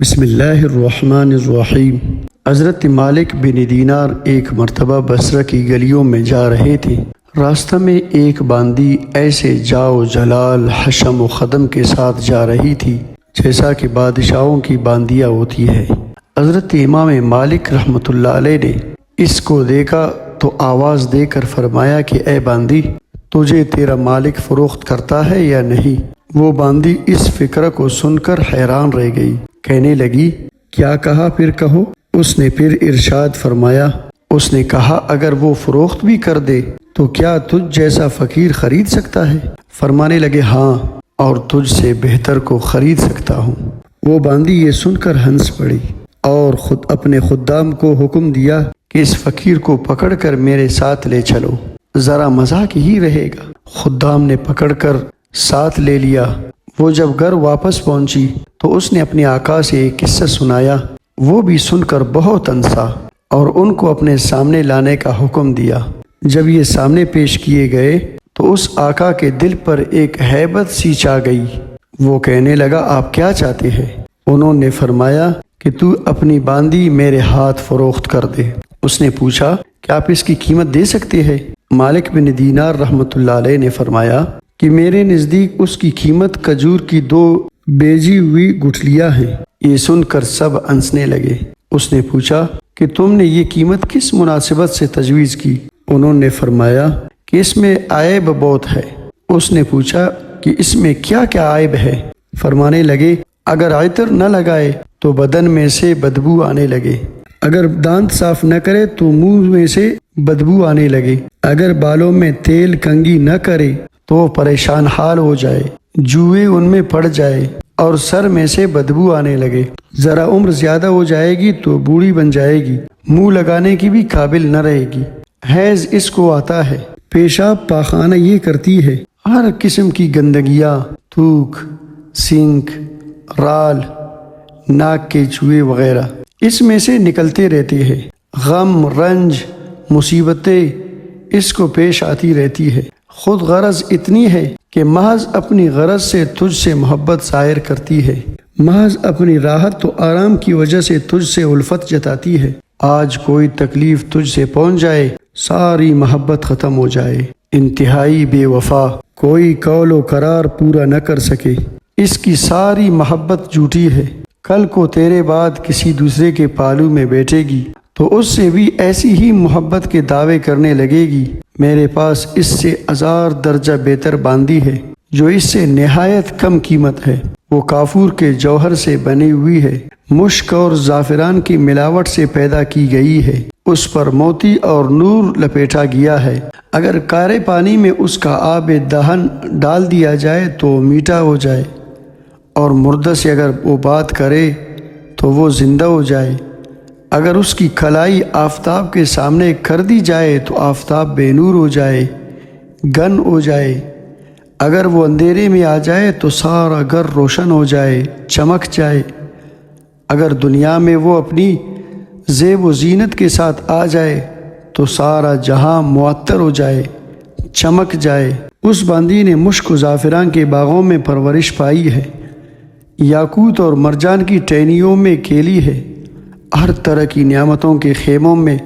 بسم اللہ الرحمن الرحیم۔ حضرت مالک بن دینار ایک مرتبہ بصرہ کی گلیوں میں جا رہے تھے۔ راستہ میں ایک باندی ایسے جاؤ جلال حشم و خدم کے ساتھ جا رہی تھی جیسا کہ بادشاہوں کی باندیاں ہوتی ہے۔ حضرت امام مالک رحمۃ اللہ علیہ نے اس کو دیکھا تو آواز دے کر فرمایا کہ اے باندی، تجھے تیرا مالک فروخت کرتا ہے یا نہیں؟ وہ باندی اس فکر کو سن کر حیران رہ گئی، کہنے لگی کیا کہا پھر کہو؟ اس نے پھر ارشاد فرمایا، اس نے کہا اگر وہ فروخت بھی کر دے تو کیا تجھ جیسا فقیر خرید سکتا ہے؟ فرمانے لگے ہاں، اور تجھ سے بہتر کو خرید سکتا ہوں۔ وہ باندی یہ سن کر ہنس پڑی اور اپنے خدام کو حکم دیا کہ اس فقیر کو پکڑ کر میرے ساتھ لے چلو، ذرا مذاق ہی رہے گا۔ خدام نے پکڑ کر ساتھ لے لیا۔ وہ جب گھر واپس پہنچی تو اس نے اپنے آقا سے ایک قصہ سنایا۔ وہ بھی سن کر بہت ہنسا اور ان کو اپنے سامنے لانے کا حکم دیا۔ جب یہ سامنے پیش کیے گئے تو اس آقا کے دل پر ایک ہیبت سی چھا گئی۔ وہ کہنے لگا آپ کیا چاہتے ہیں؟ انہوں نے فرمایا کہ تو اپنی باندی میرے ہاتھ فروخت کر دے۔ اس نے پوچھا کہ آپ اس کی قیمت دے سکتے ہیں؟ مالک بن دینار رحمۃ اللہ علیہ نے فرمایا کہ میرے نزدیک اس کی قیمت کھجور کی 2 بیجی ہوئی گٹھلیاں ہیں۔ یہ سن کر سب ہنسنے لگے۔ اس نے پوچھا کہ تم نے یہ قیمت کس مناسبت سے تجویز کی؟ انہوں نے فرمایا کہ اس میں عیب بہت ہے۔ اس نے پوچھا کہ اس میں کیا کیا عیب ہے؟ فرمانے لگے اگر عطر نہ لگائے تو بدن میں سے بدبو آنے لگے، اگر دانت صاف نہ کرے تو منہ میں سے بدبو آنے لگے، اگر بالوں میں تیل کنگھی نہ کرے تو وہ پریشان حال ہو جائے، جوئے ان میں پڑ جائے اور سر میں سے بدبو آنے لگے، ذرا عمر زیادہ ہو جائے گی تو بوڑھی بن جائے گی، منہ لگانے کی بھی قابل نہ رہے گی، حیض اس کو آتا ہے، پیشاب پاخانہ یہ کرتی ہے، ہر قسم کی گندگیاں، تھوک، سینک، رال، ناک کے چوہے وغیرہ اس میں سے نکلتے رہتے ہیں، غم، رنج، مصیبتیں اس کو پیش آتی رہتی ہے، خود غرض اتنی ہے کہ محض اپنی غرض سے تجھ سے محبت ظاہر کرتی ہے، محض اپنی راحت و آرام کی وجہ سے تجھ سے الفت جتاتی ہے، آج کوئی تکلیف تجھ سے پہنچ جائے ساری محبت ختم ہو جائے، انتہائی بے وفا، کوئی قول و قرار پورا نہ کر سکے، اس کی ساری محبت جھوٹی ہے، کل کو تیرے بعد کسی دوسرے کے پالو میں بیٹھے گی تو اس سے بھی ایسی ہی محبت کے دعوے کرنے لگے گی، میرے پاس اس سے 1000 درجہ بہتر باندی ہے جو اس سے نہایت کم قیمت ہے، وہ کافور کے جوہر سے بنی ہوئی ہے، مشک اور زعفران کی ملاوٹ سے پیدا کی گئی ہے، اس پر موتی اور نور لپیٹا گیا ہے، اگر کارے پانی میں اس کا آب دہن ڈال دیا جائے تو میٹھا ہو جائے، اور مردہ سے اگر وہ بات کرے تو وہ زندہ ہو جائے، اگر اس کی کھلائی آفتاب کے سامنے کر دی جائے تو آفتاب بے نور ہو جائے، گن ہو جائے، اگر وہ اندھیرے میں آ جائے تو سارا گھر روشن ہو جائے، چمک جائے، اگر دنیا میں وہ اپنی زیب و زینت کے ساتھ آ جائے تو سارا جہاں معطر ہو جائے، چمک جائے۔ اس باندی نے مشک و زعفران کے باغوں میں پرورش پائی ہے، یاقوت اور مرجان کی ٹہنیوں میں کھیلی ہے، ہر طرح کی نعمتوں کے خیموں میں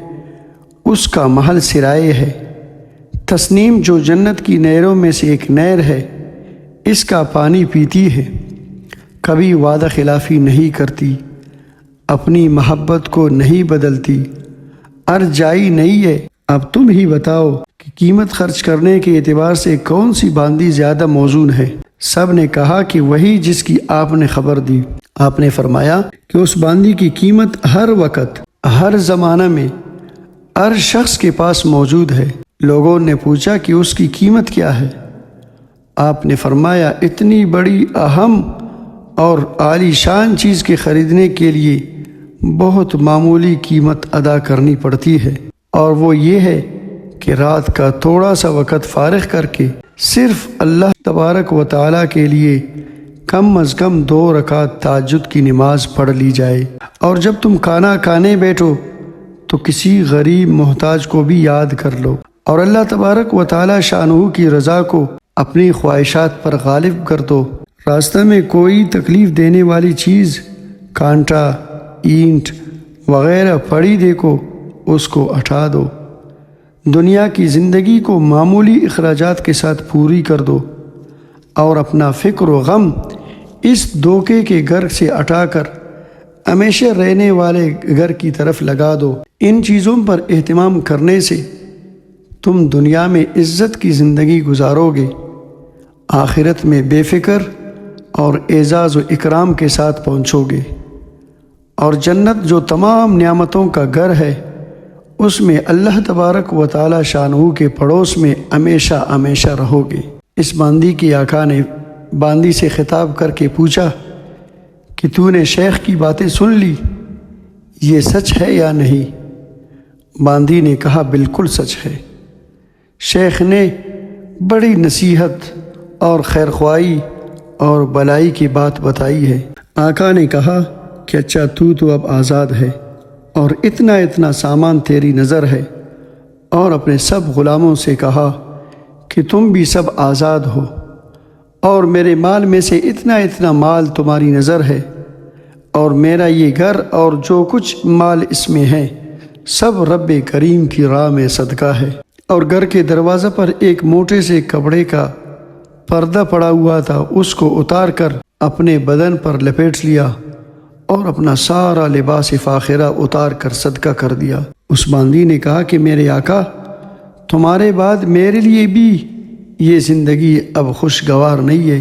اس کا محل سرائے ہے، تسنیم جو جنت کی نہروں میں سے ایک نہر ہے، اس کا پانی پیتی ہے، کبھی وعدہ خلافی نہیں کرتی، اپنی محبت کو نہیں بدلتی، ارجائی نہیں ہے۔ اب تم ہی بتاؤ کہ قیمت خرچ کرنے کے اعتبار سے کون سی باندی زیادہ موزون ہے؟ سب نے کہا کہ وہی جس کی آپ نے خبر دی۔ آپ نے فرمایا کہ اس باندی کی قیمت ہر وقت، ہر زمانہ میں، ہر شخص کے پاس موجود ہے۔ لوگوں نے پوچھا کہ اس کی قیمت کیا ہے؟ آپ نے فرمایا اتنی بڑی اہم اور عالی شان چیز کے خریدنے کے لیے بہت معمولی قیمت ادا کرنی پڑتی ہے، اور وہ یہ ہے کہ رات کا تھوڑا سا وقت فارغ کر کے صرف اللہ تبارک و تعالیٰ کے لیے کم از کم 2 رکعت تہجد کی نماز پڑھ لی جائے، اور جب تم کھانا کھانے بیٹھو تو کسی غریب محتاج کو بھی یاد کر لو، اور اللہ تبارک و تعالیٰ شانہ کی رضا کو اپنی خواہشات پر غالب کر دو۔ راستہ میں کوئی تکلیف دینے والی چیز کانٹا، اینٹ وغیرہ پڑی دیکھو اس کو ہٹا دو۔ دنیا کی زندگی کو معمولی اخراجات کے ساتھ پوری کر دو اور اپنا فکر و غم اس دھوکے کے گھر سے ہٹا کر ہمیشہ رہنے والے گھر کی طرف لگا دو۔ ان چیزوں پر اہتمام کرنے سے تم دنیا میں عزت کی زندگی گزارو گے، آخرت میں بے فکر اور اعزاز و اکرام کے ساتھ پہنچو گے، اور جنت جو تمام نعمتوں کا گھر ہے اس میں اللہ تبارک و تعالی شانہ کے پڑوس میں ہمیشہ ہمیشہ رہو گے۔ اس باندی کی آقا نے باندی سے خطاب کر کے پوچھا کہ تو نے شیخ کی باتیں سن لی، یہ سچ ہے یا نہیں؟ باندی نے کہا بالکل سچ ہے۔ شیخ نے بڑی نصیحت اور خیرخواہی اور بلائی کی بات بتائی ہے۔ آقا نے کہا کہ اچھا تو اب آزاد ہے اور اتنا سامان تیری نظر ہے، اور اپنے سب غلاموں سے کہا کہ تم بھی سب آزاد ہو، اور میرے مال میں سے اتنا مال تمہاری نظر ہے، اور میرا یہ گھر اور جو کچھ مال اس میں ہے سب رب کریم کی راہ میں صدقہ ہے۔ اور گھر کے دروازے پر ایک موٹے سے کپڑے کا پردہ پڑا ہوا تھا، اس کو اتار کر اپنے بدن پر لپیٹ لیا اور اپنا سارا لباس فاخرہ اتار کر صدقہ کر دیا۔ اس باندی نے کہا کہ میرے آقا تمہارے بعد میرے لیے بھی یہ زندگی اب خوشگوار نہیں ہے،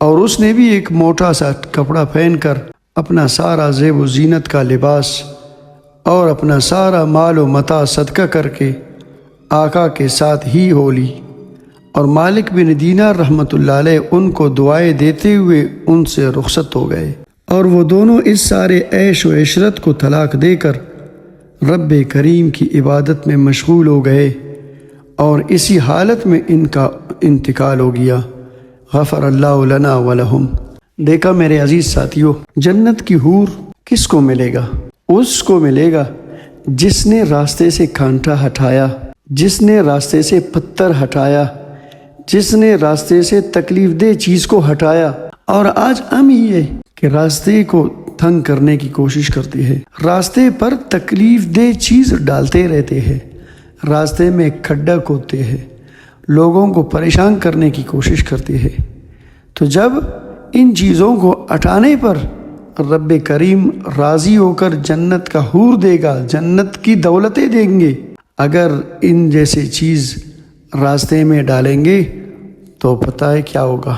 اور اس نے بھی ایک موٹا سا کپڑا پہن کر اپنا سارا زیب و زینت کا لباس اور اپنا سارا مال و متاع صدقہ کر کے آقا کے ساتھ ہی ہو لی، اور مالک بن دینار رحمۃ اللہ علیہ ان کو دعائیں دیتے ہوئے ان سے رخصت ہو گئے، اور وہ دونوں اس سارے عیش و عشرت کو طلاق دے کر رب کریم کی عبادت میں مشغول ہو گئے، اور اسی حالت میں ان کا انتقال ہو گیا۔ غفر اللہ لنا ولہم۔ دیکھا میرے عزیز ساتھیوں، جنت کی حور کس کو ملے گا؟ اس کو ملے گا جس نے راستے سے کانٹا ہٹایا، جس نے راستے سے پتھر ہٹایا، جس نے راستے سے تکلیف دہ چیز کو ہٹایا۔ اور آج ہم یہ کہ راستے کو تنگ کرنے کی کوشش کرتے ہیں، راستے پر تکلیف دہ چیز ڈالتے رہتے ہیں، راستے میں کھڈا کھودتے ہیں، لوگوں کو پریشان کرنے کی کوشش کرتے ہیں۔ تو جب ان چیزوں کو ہٹانے پر رب کریم راضی ہو کر جنت کا حور دے گا، جنت کی دولتیں دیں گے۔ اگر ان جیسے چیز راستے میں ڈالیں گے تو پتہ ہے کیا ہوگا؟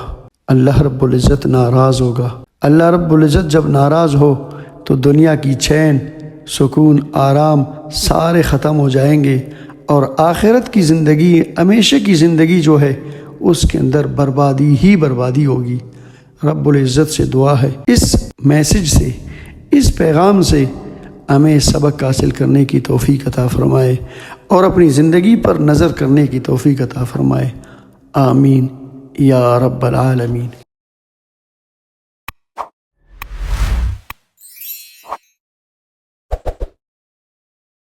اللہ رب العزت ناراض ہوگا۔ اللہ رب العزت جب ناراض ہو تو دنیا کی چین، سکون، آرام سارے ختم ہو جائیں گے، اور آخرت کی زندگی، ہمیشہ کی زندگی جو ہے اس کے اندر بربادی ہی بربادی ہوگی۔ رب العزت سے دعا ہے اس میسج سے، اس پیغام سے ہمیں سبق حاصل کرنے کی توفیق عطا فرمائے اور اپنی زندگی پر نظر کرنے کی توفیق عطا فرمائے۔ آمین یا رب العالمین۔